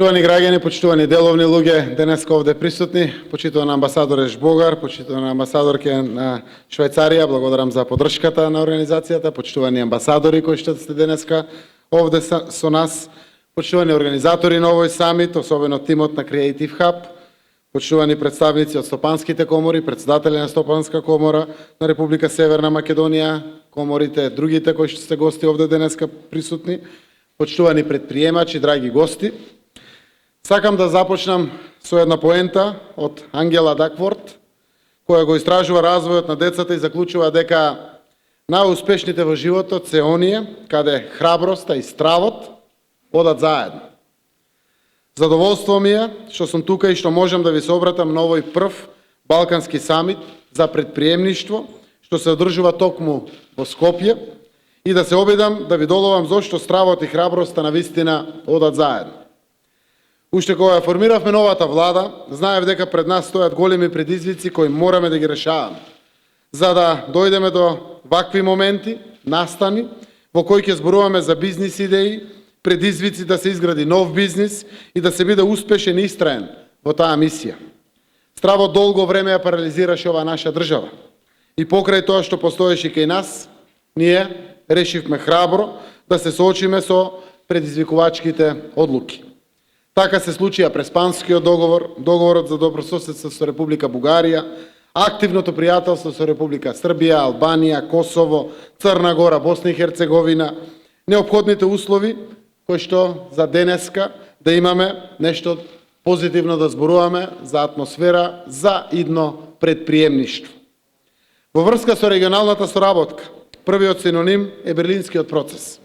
Почитувани граѓани, почитувани деловни луѓе, денеска овде присутни, почитуван амбасадор Еш Богар, почитувана амбасадорке на Швајцарија, благодарам за поддршката на организацијата, почитувани амбасадори кои што сте денеска овде со нас, почитувани организатори на овој самит, особено тимот на Creative Hub, почитувани представници од стопанските комори, председатели на Стопанска комора на Република Северна Македонија, коморите, другите кои што сте гости овде денеска присутни, почитувани предприемачи, драги гости. Сакам да започнам со една поента од Ангела Дакворт, која го истражува развојот на децата и заклучува дека најуспешните во животот се оние каде храброста и стравот одат заедно. Задоволство ми е што сум тука и што можам да ви се обратам на овој прв Балкански самит за предприемништво, што се одржува токму во Скопје, и да се обидам да ви доловам зошто стравот и храброста навистина одат заедно. Уште кога ја формиравме новата влада, знаев дека пред нас стојат големи предизвици кои мораме да ги решаваме, за да дојдеме до вакви моменти, настани, во кои ќе зборуваме за бизнис идеи, предизвици да се изгради нов бизнис и да се биде успешен и истраен во таа мисија. Стравот долго време ја парализираше оваа наша држава. И покрај тоа што постоеше кај нас, ние решивме храбро да се соочиме со предизвикувачките одлуки. Така се случија Преспанскиот договор, договорот за добрососедство со Република Бугарија, активното пријателство со Република Србија, Албанија, Косово, Црна Гора, Босна и Херцеговина, неопходните услови кои што за денеска да имаме нешто позитивно да зборуваме за атмосфера за идно предприемништво. Во врска со регионалната соработка, првиот синоним е Берлинскиот процес.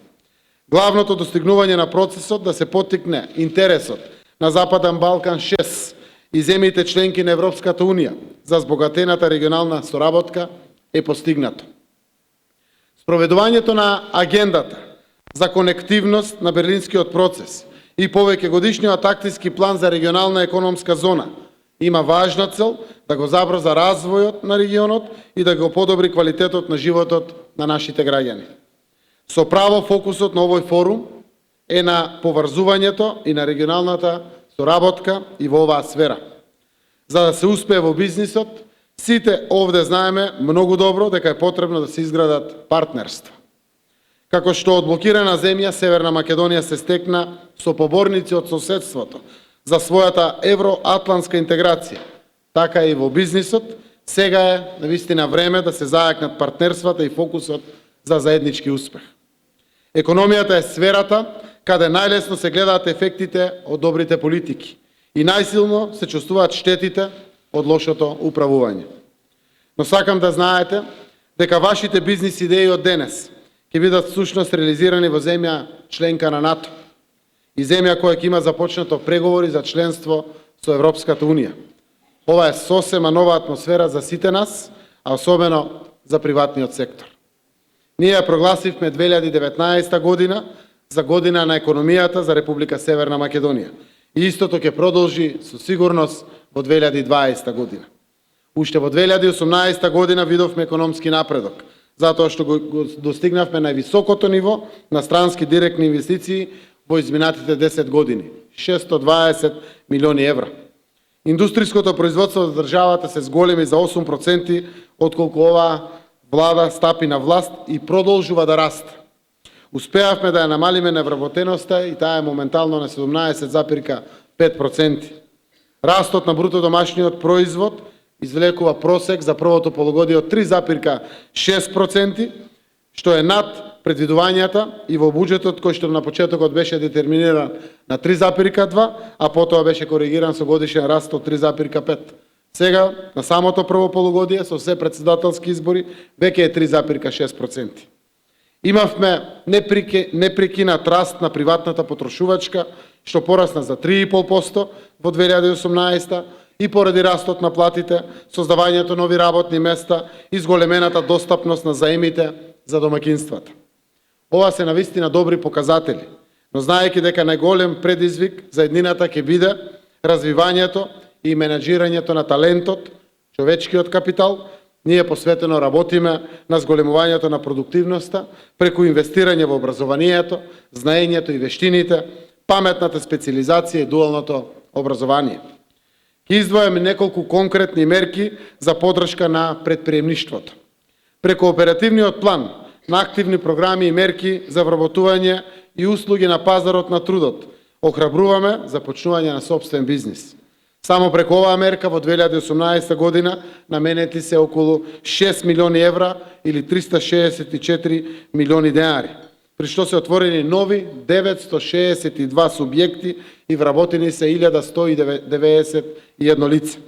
Главното достигнување на процесот да се поттикне интересот на Западен Балкан 6 и земјите членки на Европската Унија за збогатената регионална соработка е постигнато. Спроведувањето на агендата за конективност на Берлинскиот процес и повеќе годишниот акцијски план за регионална економска зона има важна цел да го забрза развојот на регионот и да го подобри квалитетот на животот на нашите граѓани. Со право фокусот на овој форум е на поврзувањето и на регионалната соработка и во оваа сфера. За да се успее во бизнисот, сите овде знаеме многу добро дека е потребно да се изградат партнерства. Како што од блокирана земја Северна Македонија се стекна со поборници од соседството за својата евроатлантска интеграција, така и во бизнисот, сега е навистина време да се зајакнат партнерствата и фокусот за заеднички успех. Економијата е сферата каде најлесно се гледаат ефектите од добрите политики и најсилно се чувствуваат штетите од лошото управување. Но сакам да знаете дека вашите бизнис идеи од денес ќе бидат всушност реализирани во земја членка на НАТО и земја која ќе има започнато преговори за членство со Европската Унија. Ова е сосема нова атмосфера за сите нас, а особено за приватниот сектор. Ние ја прогласивме 2019 година за година на економијата за Република Северна Македонија. И истото ќе продолжи со сигурност во 2020 година. Уште во 2018 година видовме економски напредок, затоа што го достигнавме највисокото ниво на странски директни инвестиции во изминатите 10 години – 620 милиони евра. Индустриското производство за државата се зголеми за 8%, отколку оваа влада стапи на власт и продолжува да расте. Успеавме да ја намалиме невработеноста и таа е моментално на 17,5%. Растот на бруто домашниот производ извлекува просек за првото полугодие од 3,6%, што е над предвидувањата и во буџетот кој што на почетокот беше детерминиран на 3,2, а потоа беше коригиран со годишен раст од 3,5. Сега, на самото прво полугодие, со се председателски избори, веќе е 3,6%. Имавме непрекинат раст на приватната потрошувачка, што порасна за 3,5% во 2018 и поради растот на платите, создавањето нови работни места и зголемената достапност на заемите за домакинствата. Ова се навистина добри показатели, но знаејќи дека најголем предизвик за еднината ќе биде развивањето и менаџирањето на талентот, човечкиот капитал, ние посветено работиме на зголемувањето на продуктивноста преку инвестирање во образованието, знаењето и вештините, паметната специализација и дуалното образование. Ќе издвојам неколку конкретни мерки за поддршка на предприемништвото. Преку оперативниот план на активни програми и мерки за вработување и услуги на пазарот на трудот, охрабруваме започнување на сопствен бизнис. Само преку оваа мерка во 2018 година наменети се околу 6 милиони евра или 364 милиони денари, при што се отворени нови 962 субјекти и вработени се 1191 лица.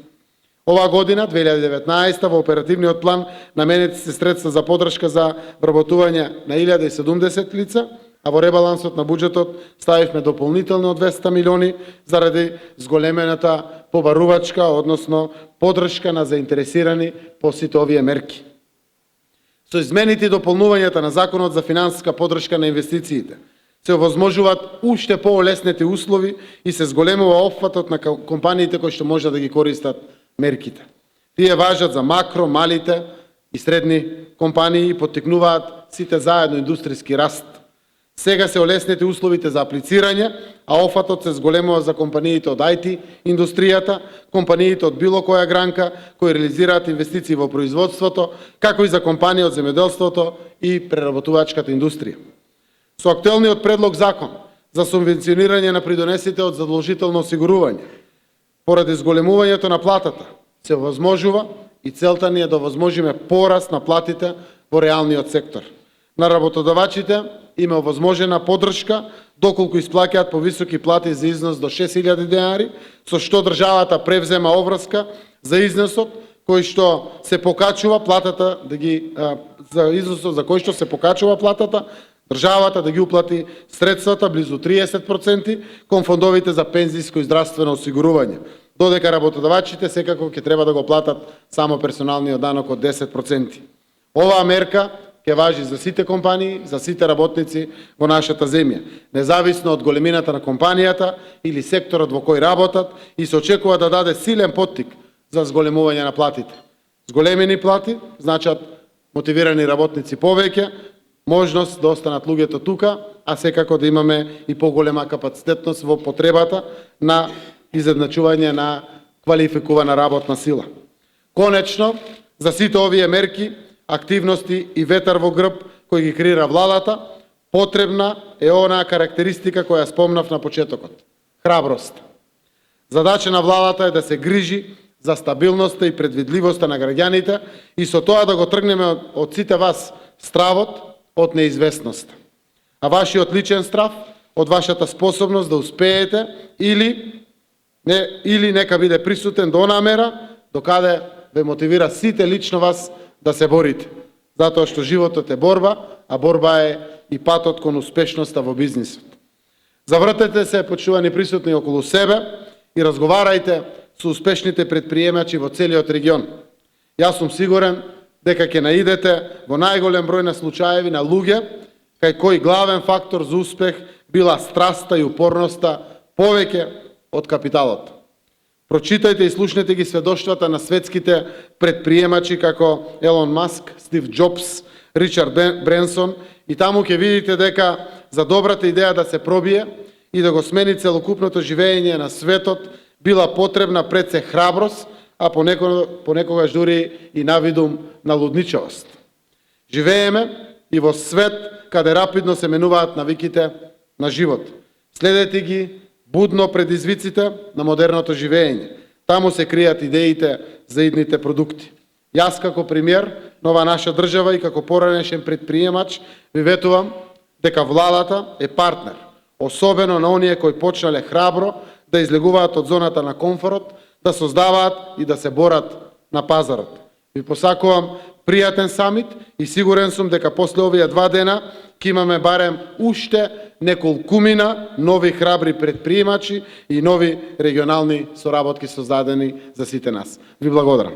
Оваа година, 2019, во оперативниот план наменети се средства за поддршка за вработување на 1070 лица, а во ребалансот на буџетот ставивме дополнително 200 милиони заради зголемената побарувачка, односно поддршка на заинтересирани по сите овие мерки. Со измените и дополнувањата на Законот за финансиска поддршка на инвестициите се овозможуваат уште поолеснети услови и се зголемува опфатот на компаниите кои што можат да ги користат мерките. Тие важат за макро, малите и средни компании и поттикнуваат сите заедно индустријски раст. Сега се олеснети условите за аплицирање, а офатот се зголемува за компаниите од IT индустријата, компаниите од било која гранка кои реализираат инвестиции во производството, како и за компании од земјоделството и преработувачката индустрија. Со актуелниот предлог закон за субвенционирање на придонесите од задолжително осигурување, поради зголемувањето на платата, се возможува и целта ни е да возможиме пораст на платите во реалниот сектор. На работодавачите има овозможена поддршка доколку исплаќаат повисоки плати за износ до 6000 денари, со што државата превзема обврска за износот кој што се покачува платата за износот за кој што се покачува платата, државата да ги уплати средствата близу 30% кон фондовите за пензиско и здравствено осигурување, додека работодавачите секако ќе треба да го платат само персоналниот данок од 10%. Оваа мерка ќе важи за сите компании, за сите работници во нашата земја, независно од големината на компанијата или секторот во кој работат, и се очекува да даде силен поттик за зголемување на платите. Зголемени плати значат мотивирани работници повеќе, можност да останат луѓето тука, а секако да имаме и поголема капацитетност во потребата на изедначување на квалификувана работна сила. Конечно, за сите овие мерки, активности и ветар во грб кој ги креира владата, потребна е онаа карактеристика која спомнав на почетокот – храброст. Задача на владата е да се грижи за стабилноста и предвидливоста на граѓаните и со тоа да го тргнеме од сите вас стравот од неизвестност. А вашиот личен страв од вашата способност да успеете или нека биде присутен до онаа мера докаде ве мотивира сите лично вас да се борите, затоа што животот е борба, а борба е и патот кон успешноста во бизнисот. Завртете се, почувани присутни, околу себе и разговарајте со успешните предприемачи во целиот регион. Јас сум сигурен дека ќе наидете во најголем број на случаеви на луѓе кај кој главен фактор за успех била страста и упорноста повеќе од капиталот. Прочитајте и слушнете ги сведоштвата на светските предприемачи како Елон Маск, Стив Џобс, Ричард Бренсон, и таму ќе видите дека за добрата идеја да се пробие и да го смени целокупното живење на светот била потребна пред се храброст, а понекогаш дури и навидум на лудничавост. Живееме и во свет каде рапидно се менуваат навиките на живот. Следете ги будно предизвиците на модерното живење. Таму се кријат идеите за идните продукти. Јас како премиер на оваа наша држава и како поранешен предприемач ви ветувам дека владата е партнер, особено на оние кои почнале храбро да излегуваат од зоната на комфорт, да создаваат и да се борат на пазарот. Ви посакувам пријатен самит и сигурен сум дека после овие 2 дена ќе имаме барем уште неколкумина нови храбри предприемачи и нови регионални соработки создадени за сите нас. Ви благодарам.